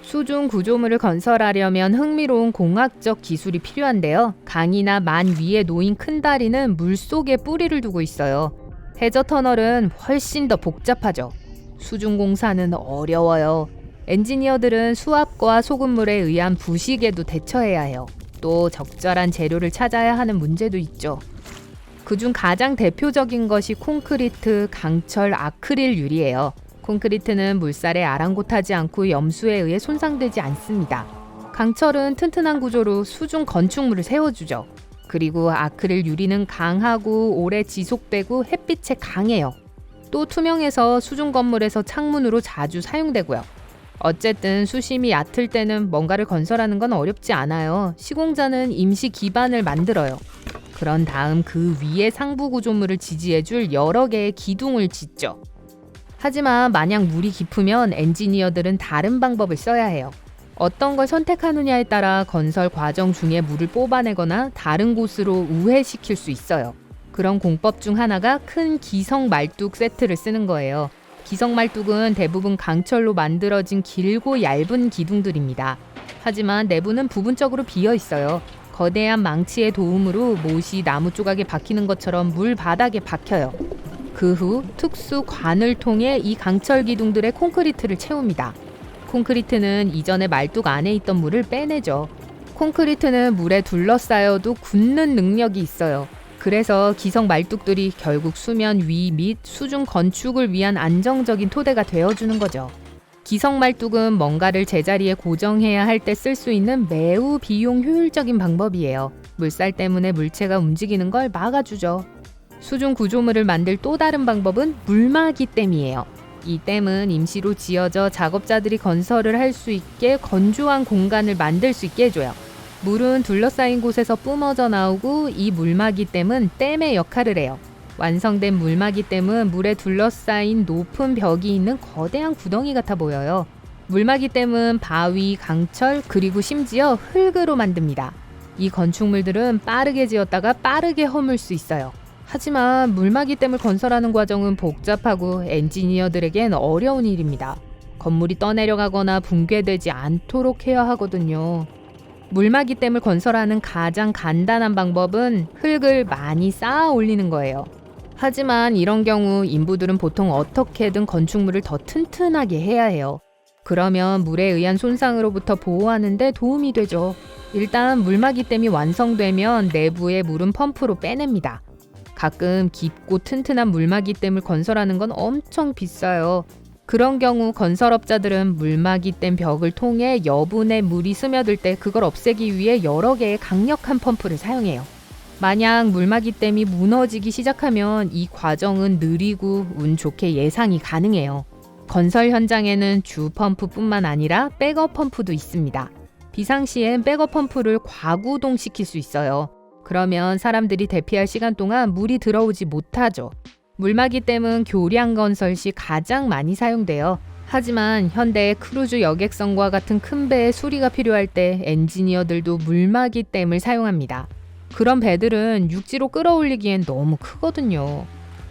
수중 구조물을 건설하려면 흥미로운 공학적 기술이 필요한데요. 강이나 만 위에 놓인 큰 다리는 물속에 뿌리를 두고 있어요. 해저 터널은 훨씬 더 복잡하죠. 수중 공사는 어려워요. 엔지니어들은 수압과 소금물에 의한 부식에도 대처해야 해요. 또 적절한 재료를 찾아야 하는 문제도 있죠. 그중 가장 대표적인 것이 콘크리트, 강철, 아크릴 유리예요. 콘크리트는 물살에 아랑곳하지 않고 염수에 의해 손상되지 않습니다. 강철은 튼튼한 구조로 수중 건축물을 세워주죠. 그리고 아크릴 유리는 강하고 오래 지속되고 햇빛에 강해요. 또 투명해서 수중 건물에서 창문으로 자주 사용되고요. 어쨌든 수심이 얕을 때는 뭔가를 건설하는 건 어렵지 않아요. 시공자는 임시 기반을 만들어요. 그런 다음 그 위에 상부 구조물을 지지해줄 여러 개의 기둥을 짓죠. 하지만 만약 물이 깊으면 엔지니어들은 다른 방법을 써야 해요. 어떤 걸 선택하느냐에 따라 건설 과정 중에 물을 뽑아내거나 다른 곳으로 우회시킬 수 있어요. 그런 공법 중 하나가 큰 기성 말뚝 세트를 쓰는 거예요. 기성 말뚝은 대부분 강철로 만들어진 길고 얇은 기둥들입니다. 하지만 내부는 부분적으로 비어 있어요. 거대한 망치의 도움으로 못이 나무 조각에 박히는 것처럼 물 바닥에 박혀요. 그 후 특수 관을 통해 이 강철 기둥들의 콘크리트를 채웁니다. 콘크리트는 이전에 말뚝 안에 있던 물을 빼내죠. 콘크리트는 물에 둘러싸여도 굳는 능력이 있어요. 그래서 기성 말뚝들이 결국 수면 위 및 수중 건축을 위한 안정적인 토대가 되어주는 거죠. 기성 말뚝은 뭔가를 제자리에 고정해야 할 때 쓸 수 있는 매우 비용 효율적인 방법이에요. 물살 때문에 물체가 움직이는 걸 막아주죠. 수중 구조물을 만들 또 다른 방법은 물막이 댐이에요. 이 댐은 임시로 지어져 작업자들이 건설을 할 수 있게 건조한 공간을 만들 수 있게 해줘요. 물은 둘러싸인 곳에서 뿜어져 나오고 이 물막이 댐은 댐의 역할을 해요. 완성된 물막이 댐은 물에 둘러싸인 높은 벽이 있는 거대한 구덩이 같아 보여요. 물막이 댐은 바위, 강철, 그리고 심지어 흙으로 만듭니다. 이 건축물들은 빠르게 지었다가 빠르게 허물 수 있어요. 하지만 물막이 댐을 건설하는 과정은 복잡하고 엔지니어들에겐 어려운 일입니다. 건물이 떠내려가거나 붕괴되지 않도록 해야 하거든요. 물막이 댐을 건설하는 가장 간단한 방법은 흙을 많이 쌓아 올리는 거예요. 하지만 이런 경우 인부들은 보통 어떻게든 건축물을 더 튼튼하게 해야 해요. 그러면 물에 의한 손상으로부터 보호하는 데 도움이 되죠. 일단 물막이 댐이 완성되면 내부의 물은 펌프로 빼냅니다. 가끔 깊고 튼튼한 물막이 댐을 건설하는 건 엄청 비싸요. 그런 경우 건설업자들은 물막이 댐 벽을 통해 여분의 물이 스며들 때 그걸 없애기 위해 여러 개의 강력한 펌프를 사용해요. 만약 물막이 댐이 무너지기 시작하면 이 과정은 느리고 운 좋게 예상이 가능해요. 건설 현장에는 주 펌프뿐만 아니라 백업 펌프도 있습니다. 비상시엔 백업 펌프를 과구동시킬 수 있어요. 그러면 사람들이 대피할 시간 동안 물이 들어오지 못하죠. 물막이 댐은 교량 건설 시 가장 많이 사용돼요. 하지만 현대의 크루즈 여객선과 같은 큰 배의 수리가 필요할 때 엔지니어들도 물막이 댐을 사용합니다. 그런 배들은 육지로 끌어올리기엔 너무 크거든요.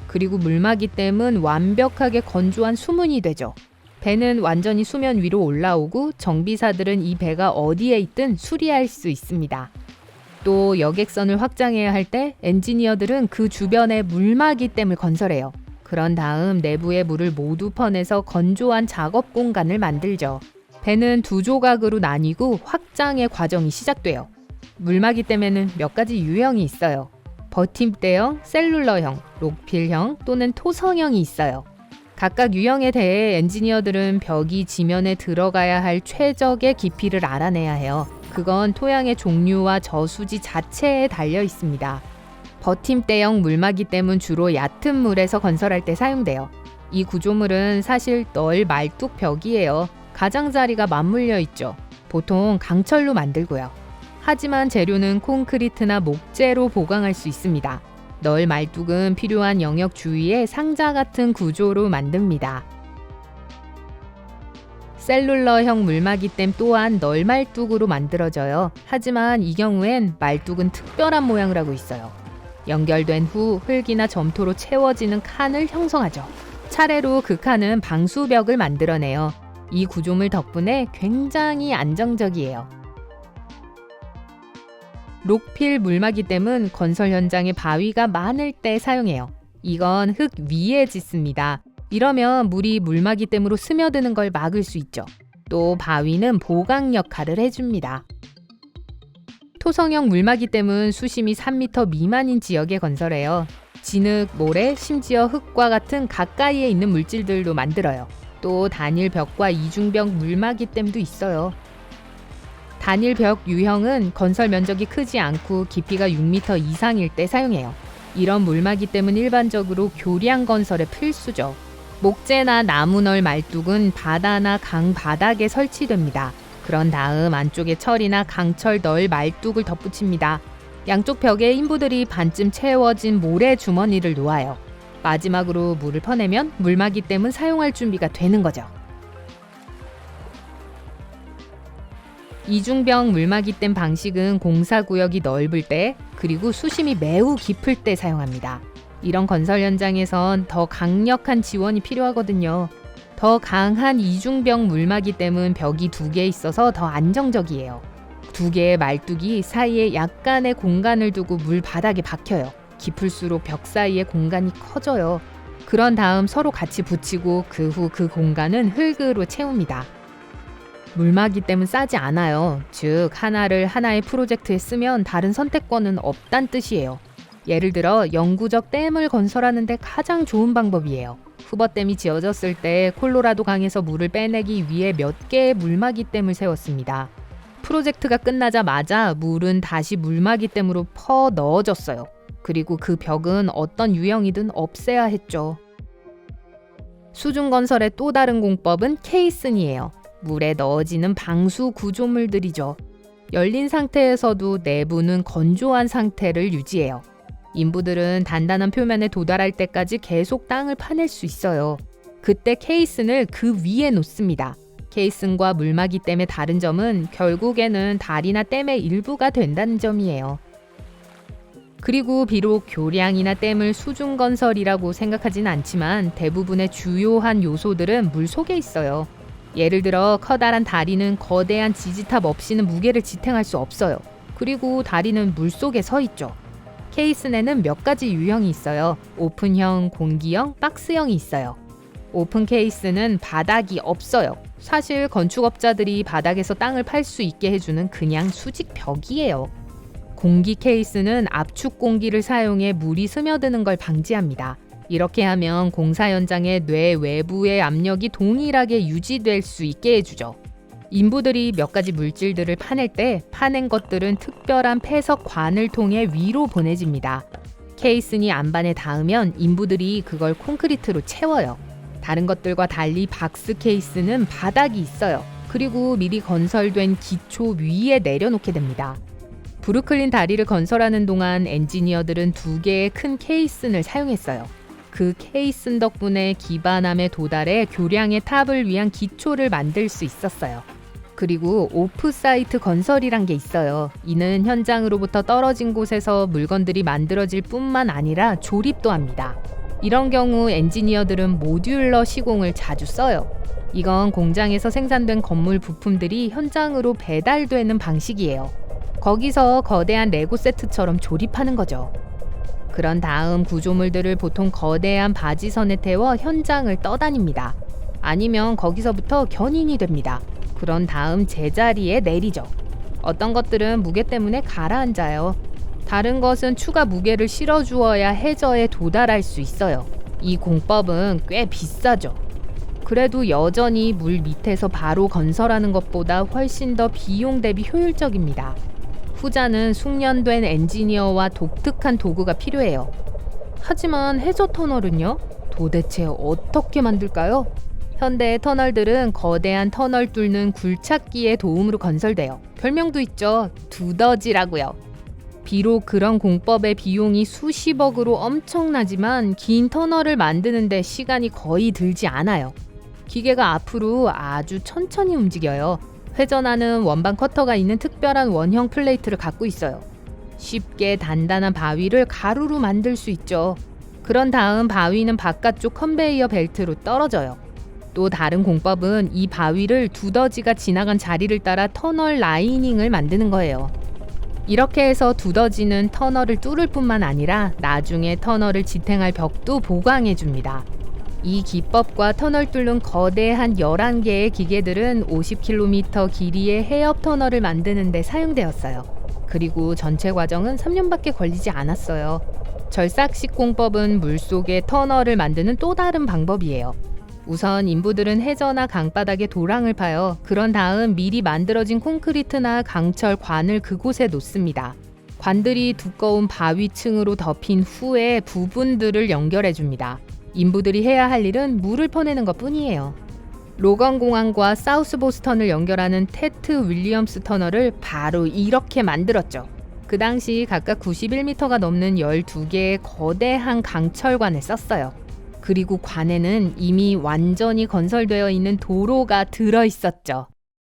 그리고 물막이 댐은 완벽하게 건조한 수문이 되죠. 배는 완전히 수면 위로 올라오고 정비사들은 이 배가 어디에 있든 수리할 수 있습니다. 또 여객선을 확장해야 할 때 엔지니어들은 그 주변에 물막이 댐을 건설해요. 그런 다음 내부의 물을 모두 퍼내서 건조한 작업 공간을 만들죠. 배는 두 조각으로 나뉘고 확장의 과정이 시작돼요. 물막이 댐에는 몇 가지 유형이 있어요. 버팀대형, 셀룰러형, 록필형 또는 토성형이 있어요. 각각 유형에 대해 엔지니어들은 벽이 지면에 들어가야 할 최적의 깊이를 알아내야 해요. 그건 토양의 종류와 저수지 자체에 달려 있습니다. 버팀대형 물막이 댐은 주로 얕은 물에서 건설할 때 사용돼요. 이 구조물은 사실 널 말뚝 벽이에요. 가장자리가 맞물려 있죠. 보통 강철로 만들고요. 하지만 재료는 콘크리트나 목재로 보강할 수 있습니다. 널 말뚝은 필요한 영역 주위에 상자 같은 구조로 만듭니다. 셀룰러형 물막이 댐 또한 널 말뚝으로 만들어져요. 하지만 이 경우엔 말뚝은 특별한 모양을 하고 있어요. 연결된 후 흙이나 점토로 채워지는 칸을 형성하죠. 차례로 그 칸은 방수벽을 만들어내요. 이 구조물 덕분에 굉장히 안정적이에요. 록필 물막이댐은 건설 현장에 바위가 많을 때 사용해요. 이건 흙 위에 짓습니다. 이러면 물이 물막이댐으로 스며드는 걸 막을 수 있죠. 또 바위는 보강 역할을 해줍니다. 토성형 물막이댐은 수심이 3m 미만인 지역에 건설해요. 진흙, 모래, 심지어 흙과 같은 가까이에 있는 물질들도 만들어요. 또 단일벽과 이중벽 물막이댐도 있어요. 단일벽 유형은 건설 면적이 크지 않고 깊이가 6m 이상일 때 사용해요. 이런 물막이댐은 일반적으로 교량 건설에 필수죠. 목재나 나무널 말뚝은 바다나 강 바닥에 설치됩니다. 그런 다음 안쪽에 철이나 강철 널 말뚝을 덧붙입니다. 양쪽 벽에 인부들이 반쯤 채워진 모래 주머니를 놓아요. 마지막으로 물을 퍼내면 물막이댐은 사용할 준비가 되는 거죠. 이중벽 물막이댐 방식은 공사구역이 넓을 때 그리고 수심이 매우 깊을 때 사용합니다. 이런 건설 현장에선 더 강력한 지원이 필요하거든요. 더 강한 이중벽 물막이댐은 벽이 2개 있어서 더 안정적이에요. 2개의 말뚝이 사이에 약간의 공간을 두고 물 바닥에 박혀요. 깊을수록 벽 사이의 공간이 커져요. 그런 다음 서로 같이 붙이고 그 후 그 공간은 흙으로 채웁니다. 물막이댐은 싸지 않아요. 즉 하나를 하나의 프로젝트에 쓰면 다른 선택권은 없단 뜻이에요. 예를 들어 영구적 댐을 건설하는데 가장 좋은 방법이에요. 후버댐이 지어졌을 때 콜로라도 강에서 물을 빼내기 위해 몇 개의 물막이댐을 세웠습니다. 프로젝트가 끝나자마자 물은 다시 물막이댐으로 퍼 넣어졌어요. 그리고 그 벽은 어떤 유형이든 없애야 했죠. 수중건설의 또 다른 공법은 케이슨이에요. 물에 넣어지는 방수 구조물들이죠. 열린 상태에서도 내부는 건조한 상태를 유지해요. 인부들은 단단한 표면에 도달할 때까지 계속 땅을 파낼 수 있어요. 그때 케이슨을 그 위에 놓습니다. 케이슨과 물막이댐의 다른 점은 결국에는 다리나 댐의 일부가 된다는 점이에요. 그리고 비록 교량이나 댐을 수중건설이라고 생각하진 않지만 대부분의 주요한 요소들은 물 속에 있어요. 예를 들어 커다란 다리는 거대한 지지탑 없이는 무게를 지탱할 수 없어요. 그리고 다리는 물 속에 서 있죠. 케이슨에는 몇 가지 유형이 있어요. 오픈형, 공기형, 박스형이 있어요. 오픈 케이스는 바닥이 없어요. 사실 건축업자들이 바닥에서 땅을 팔 수 있게 해주는 그냥 수직 벽이에요. 공기 케이스는 압축 공기를 사용해 물이 스며드는 걸 방지합니다. 이렇게 하면 공사 현장의 뇌 외부의 압력이 동일하게 유지될 수 있게 해주죠. 인부들이 몇 가지 물질들을 파낼 때 파낸 것들은 특별한 폐석관을 통해 위로 보내집니다. 케이슨이 안반에 닿으면 인부들이 그걸 콘크리트로 채워요. 다른 것들과 달리 박스 케이스는 바닥이 있어요. 그리고 미리 건설된 기초 위에 내려놓게 됩니다. 브루클린 다리를 건설하는 동안 엔지니어들은 2개의 큰 케이슨을 사용했어요. 그 케이슨 덕분에 기반함에 도달해 교량의 탑을 위한 기초를 만들 수 있었어요. 그리고 오프사이트 건설이란 게 있어요. 이는 현장으로부터 떨어진 곳에서 물건들이 만들어질 뿐만 아니라 조립도 합니다. 이런 경우 엔지니어들은 모듈러 시공을 자주 써요. 이건 공장에서 생산된 건물 부품들이 현장으로 배달되는 방식이에요. 거기서 거대한 레고 세트처럼 조립하는 거죠. 그런 다음 구조물들을 보통 거대한 바지선에 태워 현장을 떠다닙니다. 아니면 거기서부터 견인이 됩니다. 그런 다음 제자리에 내리죠. 어떤 것들은 무게 때문에 가라앉아요. 다른 것은 추가 무게를 실어주어야 해저에 도달할 수 있어요. 이 공법은 꽤 비싸죠. 그래도 여전히 물 밑에서 바로 건설하는 것보다 훨씬 더 비용 대비 효율적입니다. 후자는 숙련된 엔지니어와 독특한 도구가 필요해요. 하지만 해저 터널은요? 도대체 어떻게 만들까요? 현대의 터널들은 거대한 터널 뚫는 굴착기의 도움으로 건설돼요. 별명도 있죠. 두더지라고요. 비록 그런 공법의 비용이 수십억으로 엄청나지만 긴 터널을 만드는데 시간이 거의 들지 않아요. 기계가 앞으로 아주 천천히 움직여요. 회전하는 원반 커터가 있는 특별한 원형 플레이트를 갖고 있어요. 쉽게 단단한 바위를 가루로 만들 수 있죠. 그런 다음 바위는 바깥쪽 컨베이어 벨트로 떨어져요. 또 다른 공법은 이 바위를 두더지가 지나간 자리를 따라 터널 라이닝을 만드는 거예요. 이렇게 해서 두더지는 터널을 뚫을 뿐만 아니라 나중에 터널을 지탱할 벽도 보강해 줍니다. 이 기법과 터널 뚫는 거대한 11개의 기계들은 50km 길이의 해협 터널을 만드는 데 사용되었어요. 그리고 전체 과정은 3년밖에 걸리지 않았어요. 절삭식 공법은 물속에 터널을 만드는 또 다른 방법이에요. 우선 인부들은 해저나 강바닥에 도랑을 파요. 그런 다음 미리 만들어진 콘크리트나 강철 관을 그곳에 놓습니다. 관들이 두꺼운 바위층으로 덮인 후에 부분들을 연결해 줍니다. 인부들이 해야 할 일은 물을 퍼내는 것뿐이에요. 로건 공항과 사우스 보스턴을 연결하는 테트 윌리엄스 터널을 바로 이렇게 만들었죠. 그 당시 각각 91m가 넘는 12개의 거대한 강철관을 썼어요. 그리고 관에는 이미 완전히 건설되어 있는 도로가 들어 있었죠.